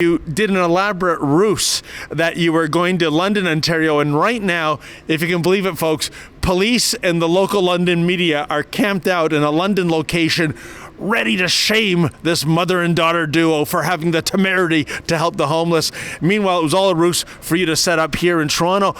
You did an elaborate ruse that you were going to London, Ontario, and right now, if you can believe it, folks, police and the local London media are camped out in a London location ready to shame this mother and daughter duo for having the temerity to help the homeless. Meanwhile, it was all a ruse for you to set up here in Toronto.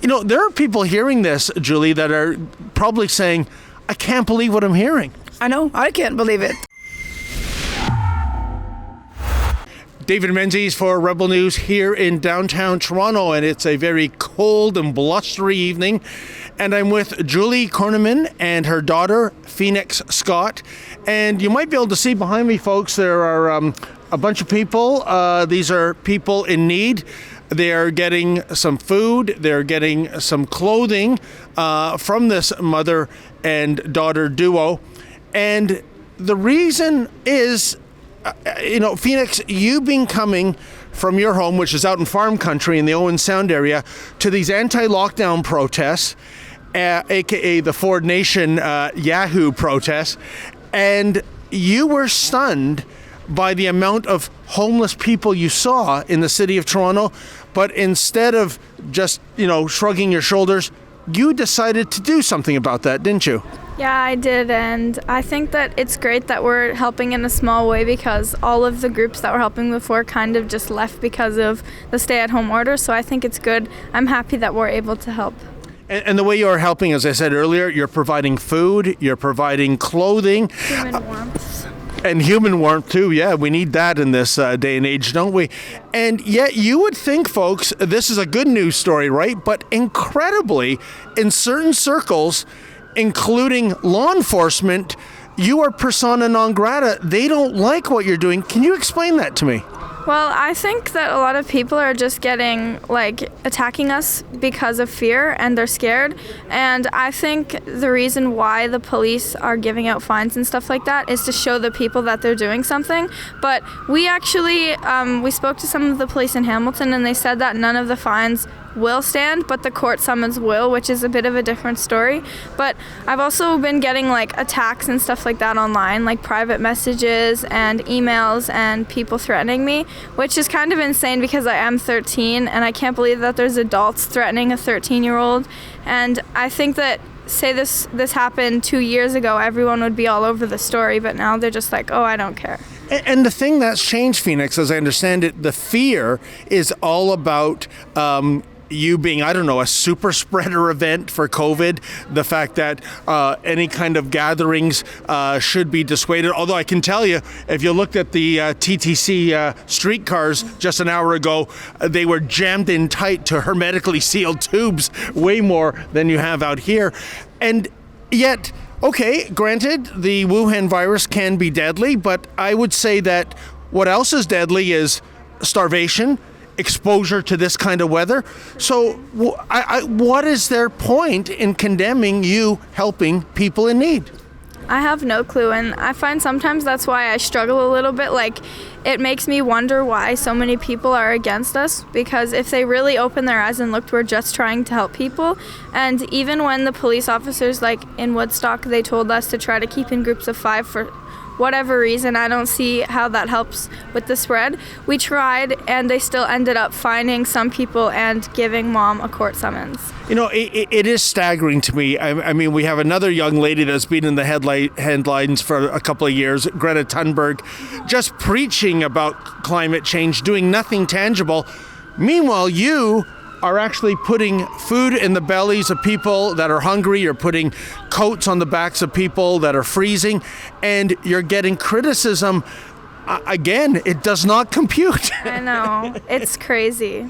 There are people hearing this, Julie, that are probably saying, I can't believe what I'm hearing. I know, I can't believe it. David Menzies for Rebel News here in downtown Toronto, and it's a very cold and blustery evening. And I'm with Julie Korneman and her daughter, Phoenix Scott. And you might be able to see behind me, folks, there are a bunch of people. These are people in need. They're getting some food. They're getting some clothing from this mother and daughter duo. And the reason is, Phoenix, you've been coming from your home, which is out in farm country in the Owen Sound area, to these anti-lockdown protests, aka the Ford Nation Yahoo protests, and you were stunned by the amount of homeless people you saw in the city of Toronto, but instead of just, shrugging your shoulders, you decided to do something about that, didn't you? Yeah, I did, and I think that it's great that we're helping in a small way because all of the groups that were helping before kind of just left because of the stay-at-home order, so I think it's good. I'm happy that we're able to help. And the way you are helping, as I said earlier, you're providing food, you're providing clothing. Human warmth. And human warmth too, yeah, we need that in this day and age, don't we? And yet you would think, folks, this is a good news story, right? But incredibly, in certain circles, including law enforcement, you are persona non grata. They don't like what you're doing. Can you explain that to me? Well, I think that a lot of people are just getting, attacking us because of fear and they're scared. And I think the reason why the police are giving out fines and stuff like that is to show the people that they're doing something. But we actually, we spoke to some of the police in Hamilton and they said that none of the fines will stand, but the court summons will, which is a bit of a different story. But I've also been getting attacks and stuff like that online, like private messages and emails and people threatening me, which is kind of insane because I am 13 and I can't believe that there's adults threatening a 13-year-old. And I think that say this happened 2 years ago, everyone would be all over the story, but now they're just like, oh, I don't care. And the thing that's changed, Phoenix, as I understand it, the fear is all about you being, a super spreader event for COVID, the fact that any kind of gatherings should be dissuaded. Although I can tell you, if you looked at the TTC streetcars just an hour ago, they were jammed in tight to hermetically sealed tubes, way more than you have out here. And yet, okay, granted, the Wuhan virus can be deadly, but I would say that what else is deadly is starvation, exposure to this kind of weather. So what is their point in condemning you helping people in need? I have no clue, and I find sometimes that's why I struggle a little bit. It makes me wonder why so many people are against us, because if they really opened their eyes and looked, we're just trying to help people. And even when the police officers, in Woodstock, they told us to try to keep in groups of 5 for whatever reason, I don't see how that helps with the spread. We tried, and they still ended up fining some people and giving mom a court summons. It is staggering to me. I mean, we have another young lady that's been in the headlines for a couple of years, Greta Thunberg, just preaching about climate change, doing nothing tangible. Meanwhile, you are actually putting food in the bellies of people that are hungry. You're putting coats on the backs of people that are freezing, and you're getting criticism. Again, it does not compute. I know. It's crazy.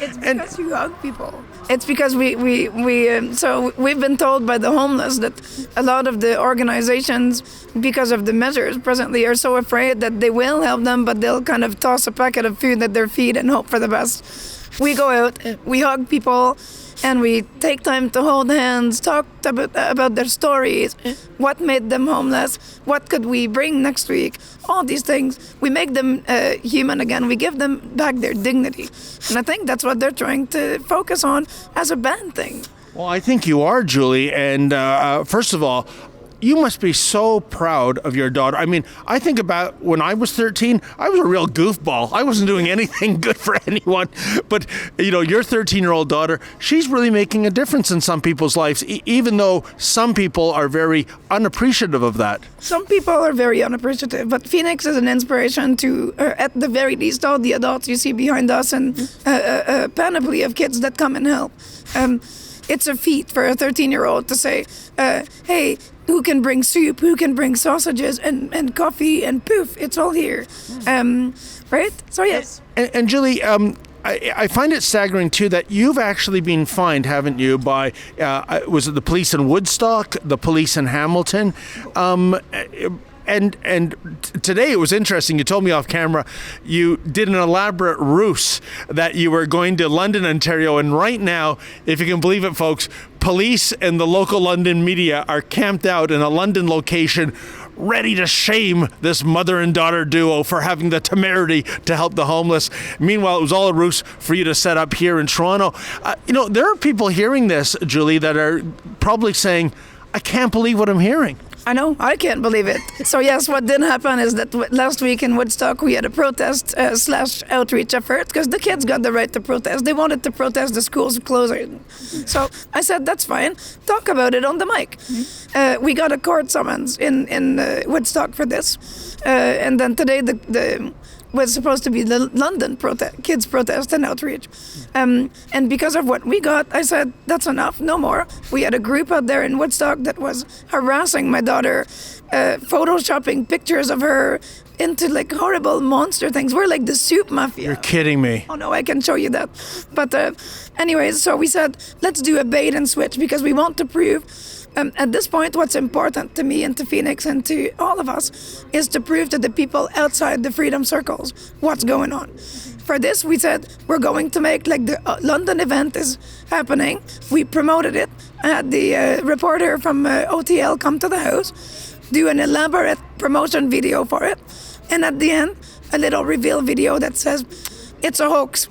It's because you hug people. It's because we've been told by the homeless that a lot of the organizations, because of the measures presently, are so afraid that they will help them, but they'll kind of toss a packet of food at their feet and hope for the best. We go out, we hug people, and we take time to hold hands, talk about their stories, what made them homeless, what could we bring next week, all these things. We make them human again. We give them back their dignity. And I think that's what they're trying to focus on as a bad thing. Well, I think you are, Julie. And first of all, you must be so proud of your daughter. I mean, I think about when I was 13, I was a real goofball. I wasn't doing anything good for anyone. But, your 13-year-old daughter, she's really making a difference in some people's lives, even though some people are very unappreciative of that. Some people are very unappreciative, but Phoenix is an inspiration to, at the very least, all the adults you see behind us and a panoply of kids that come and help. It's a feat for a 13-year-old to say, hey, who can bring soup, who can bring sausages and coffee, and poof, it's all here. Right? So, yes. And Julie, I find it staggering, too, that you've actually been fined, haven't you, by, was it the police in Woodstock, the police in Hamilton? And today it was interesting. You told me off camera you did an elaborate ruse that you were going to London, Ontario. And right now, if you can believe it, folks, police and the local London media are camped out in a London location ready to shame this mother and daughter duo for having the temerity to help the homeless. Meanwhile, it was all a ruse for you to set up here in Toronto. There are people hearing this, Julie, that are probably saying, I can't believe what I'm hearing. I know, I can't believe it. So yes, what did happen is that last week in Woodstock we had a protest / outreach effort because the kids got the right to protest. They wanted to protest the schools closing. So I said, that's fine, talk about it on the mic. We got a court summons in Woodstock for this. And then today the was supposed to be the London kids protest and outreach. And because of what we got, I said, that's enough, no more. We had a group out there in Woodstock that was harassing my daughter, photoshopping pictures of her into like horrible monster things. We're like the soup mafia. You're kidding me. Oh no, I can show you that. But anyways, so we said, let's do a bait and switch because we want to prove at this point, what's important to me and to Phoenix and to all of us is to prove to the people outside the freedom circles what's going on. For this, we said we're going to make like the London event is happening. We promoted it. I had the reporter from OTL come to the house, do an elaborate promotion video for it, and at the end, a little reveal video that says, it's a hoax.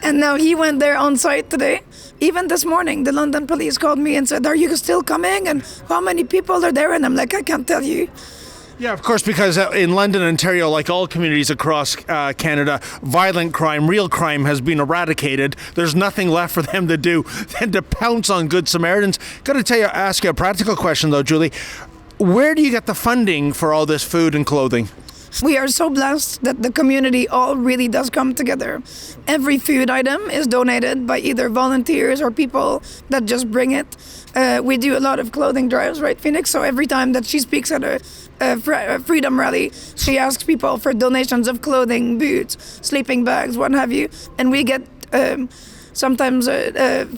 And now he went there on site today. Even this morning, the London police called me and said, are you still coming? And how many people are there? And I'm like, I can't tell you. Yeah, of course, because in London, Ontario, like all communities across Canada, violent crime, real crime has been eradicated. There's nothing left for them to do than to pounce on Good Samaritans. Got to ask you a practical question, though, Julie. Where do you get the funding for all this food and clothing? We are so blessed that the community all really does come together. Every food item is donated by either volunteers or people that just bring it. We do a lot of clothing drives, right, Phoenix? So every time that she speaks at a freedom rally, she asks people for donations of clothing, boots, sleeping bags, what have you. And we get sometimes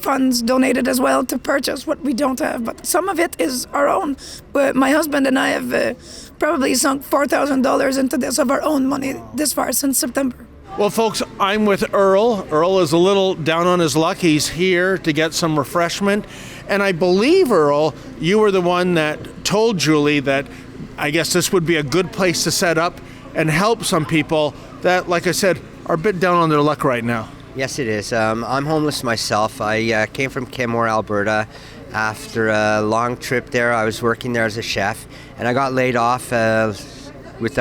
funds donated as well to purchase what we don't have. But some of it is our own. My husband and I have probably sunk $4,000 into this of our own money this far since September. Well, folks, I'm with Earl. Earl is a little down on his luck. He's here to get some refreshment. And I believe, Earl, you were the one that told Julie that I guess this would be a good place to set up and help some people that, like I said, are a bit down on their luck right now. Yes, it is. I'm homeless myself. I came from Kenmore, Alberta. After a long trip there, I was working there as a chef, and I got laid off with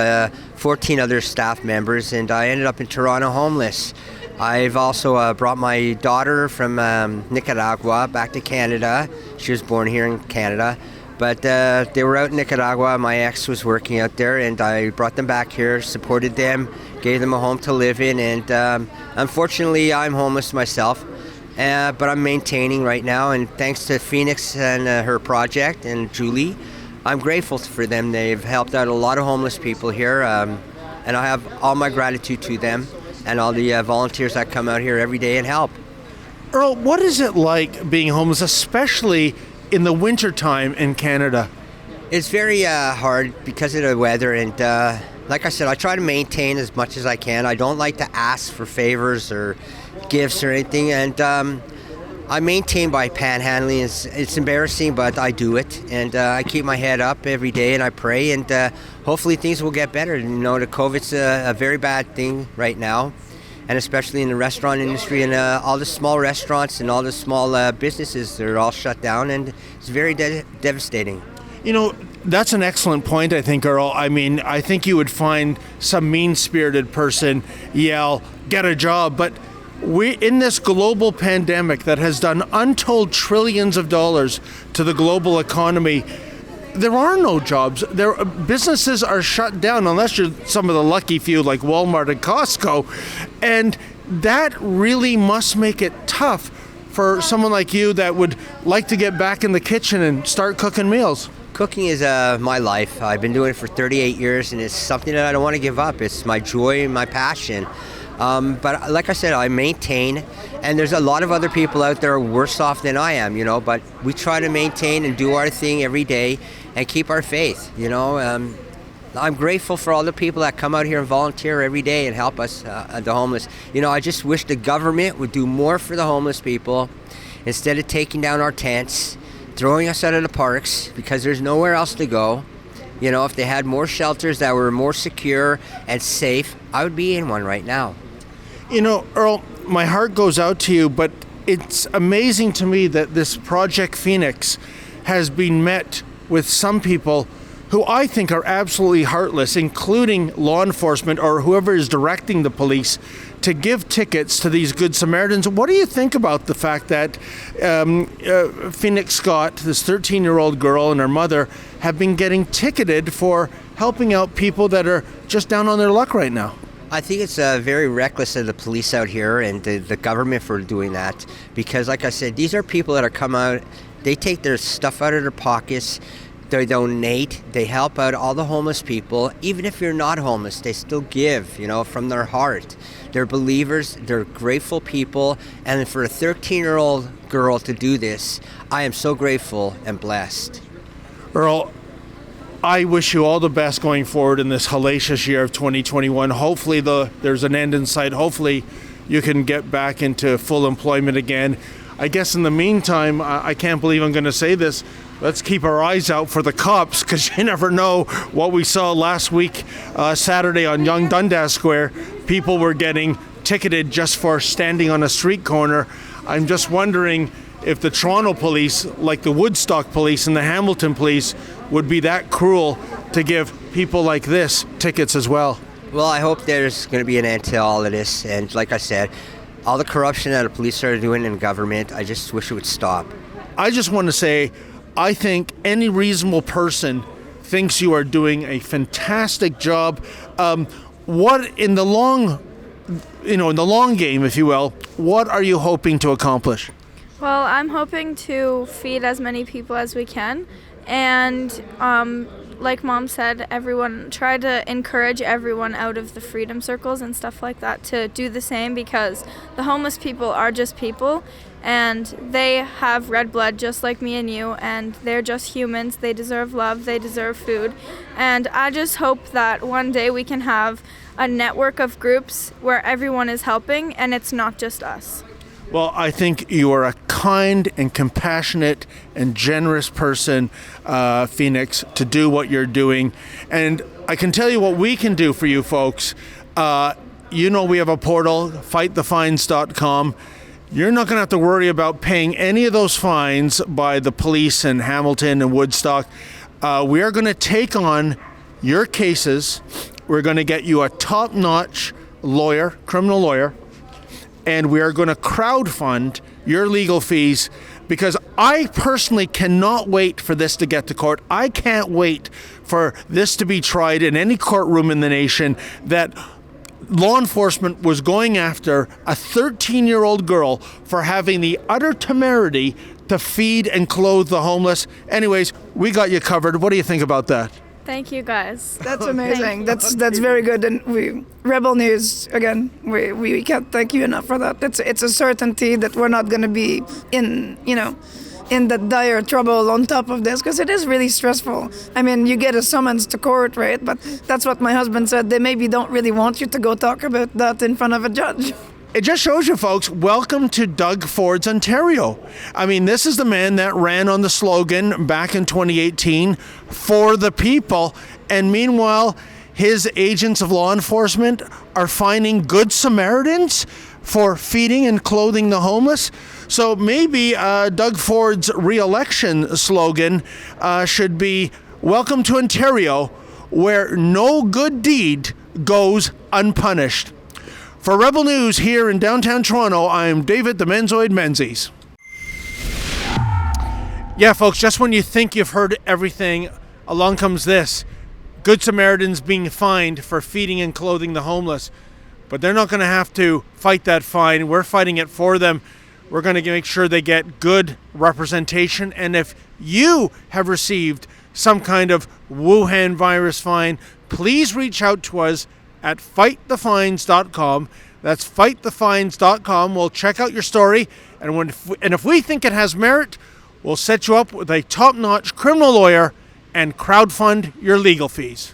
14 other staff members, and I ended up in Toronto homeless. I've also brought my daughter from Nicaragua back to Canada. She was born here in Canada, but they were out in Nicaragua. My ex was working out there, and I brought them back here, supported them, gave them a home to live in, and unfortunately, I'm homeless myself. But I'm maintaining right now, and thanks to Phoenix and her project and Julie, I'm grateful for them. They've helped out a lot of homeless people here, and I have all my gratitude to them and all the volunteers that come out here every day and help. Earl, what is it like being homeless, especially in the wintertime in Canada? It's very hard because of the weather, and like I said, I try to maintain as much as I can. I don't like to ask for favors or gifts or anything, and I maintain by panhandling. It's embarrassing, but I do it, and I keep my head up every day, and I pray, and hopefully things will get better. You know, the COVID's a very bad thing right now, and especially in the restaurant industry, and all the small restaurants and all the small businesses, they're all shut down, and it's very devastating. That's an excellent point, I think, Earl. I mean, I think you would find some mean-spirited person yell, "Get a job," but in this global pandemic that has done untold trillions of dollars to the global economy, there are no jobs. Businesses are shut down unless you're some of the lucky few like Walmart and Costco, and that really must make it tough for someone like you that would like to get back in the kitchen and start cooking meals. Cooking is my life. I've been doing it for 38 years, and it's something that I don't want to give up. It's my joy and my passion. But like I said, I maintain, and there's a lot of other people out there worse off than I am, but we try to maintain and do our thing every day and keep our faith, I'm grateful for all the people that come out here and volunteer every day and help us, the homeless. I just wish the government would do more for the homeless people instead of taking down our tents, throwing us out of the parks because there's nowhere else to go. If they had more shelters that were more secure and safe, I would be in one right now. Earl, my heart goes out to you, but it's amazing to me that this Project Phoenix has been met with some people who I think are absolutely heartless, including law enforcement or whoever is directing the police to give tickets to these Good Samaritans. What do you think about the fact that Phoenix Scott, this 13-year-old girl, and her mother have been getting ticketed for helping out people that are just down on their luck right now? I think it's very reckless of the police out here and the government for doing that because, like I said, these are people that are come out, they take their stuff out of their pockets, they donate, they help out all the homeless people. Even if you're not homeless, they still give, from their heart. They're believers, they're grateful people, and for a 13-year-old girl to do this, I am so grateful and blessed. Earl, I wish you all the best going forward in this hellacious year of 2021. Hopefully there's an end in sight. Hopefully you can get back into full employment again. I guess in the meantime, I can't believe I'm going to say this, let's keep our eyes out for the cops because you never know what we saw last week, Saturday on Young Dundas Square. People were getting ticketed just for standing on a street corner. I'm just wondering if the Toronto police, like the Woodstock police and the Hamilton police, would be that cruel to give people like this tickets as well. Well, I hope there's going to be an end to all of this. And like I said, all the corruption that the police are doing in government, I just wish it would stop. I just want to say, I think any reasonable person thinks you are doing a fantastic job. What in the long game, if you will, what are you hoping to accomplish? Well, I'm hoping to feed as many people as we can, and like Mom said, try to encourage everyone out of the freedom circles and stuff like that to do the same because the homeless people are just people and they have red blood just like me and you, and they're just humans. They deserve love, they deserve food, and I just hope that one day we can have a network of groups where everyone is helping and it's not just us. Well, I think you are a kind and compassionate and generous person, Phoenix, to do what you're doing. And I can tell you what we can do for you folks. We have a portal, fightthefines.com. You're not going to have to worry about paying any of those fines by the police in Hamilton and Woodstock. We are going to take on your cases. We're going to get you a top-notch lawyer, criminal lawyer, and we are going to crowdfund your legal fees because I personally cannot wait for this to get to court. I can't wait for this to be tried in any courtroom in the nation that law enforcement was going after a 13-year-old girl for having the utter temerity to feed and clothe the homeless. Anyways, we got you covered. What do you think about that? Thank you, guys. That's amazing. That's very good. And Rebel News, again, we can't thank you enough for that. It's a certainty that we're not going to be in the dire trouble on top of this, because it is really stressful. I mean, you get a summons to court, right? But that's what my husband said. They maybe don't really want you to go talk about that in front of a judge. It just shows you, folks, welcome to Doug Ford's Ontario. I mean, this is the man that ran on the slogan back in 2018, for the people. And meanwhile, his agents of law enforcement are finding Good Samaritans for feeding and clothing the homeless. So maybe Doug Ford's re-election slogan should be "Welcome to Ontario, where no good deed goes unpunished." For Rebel News here in downtown Toronto, I'm David the Menzoid Menzies. Yeah, folks, just when you think you've heard everything, along comes this. Good Samaritans being fined for feeding and clothing the homeless. But they're not going to have to fight that fine. We're fighting it for them. We're going to make sure they get good representation. And if you have received some kind of Wuhan virus fine, please reach out to us at fightthefines.com. That's fightthefines.com. We'll check out your story. And if we think it has merit, we'll set you up with a top-notch criminal lawyer and crowdfund your legal fees.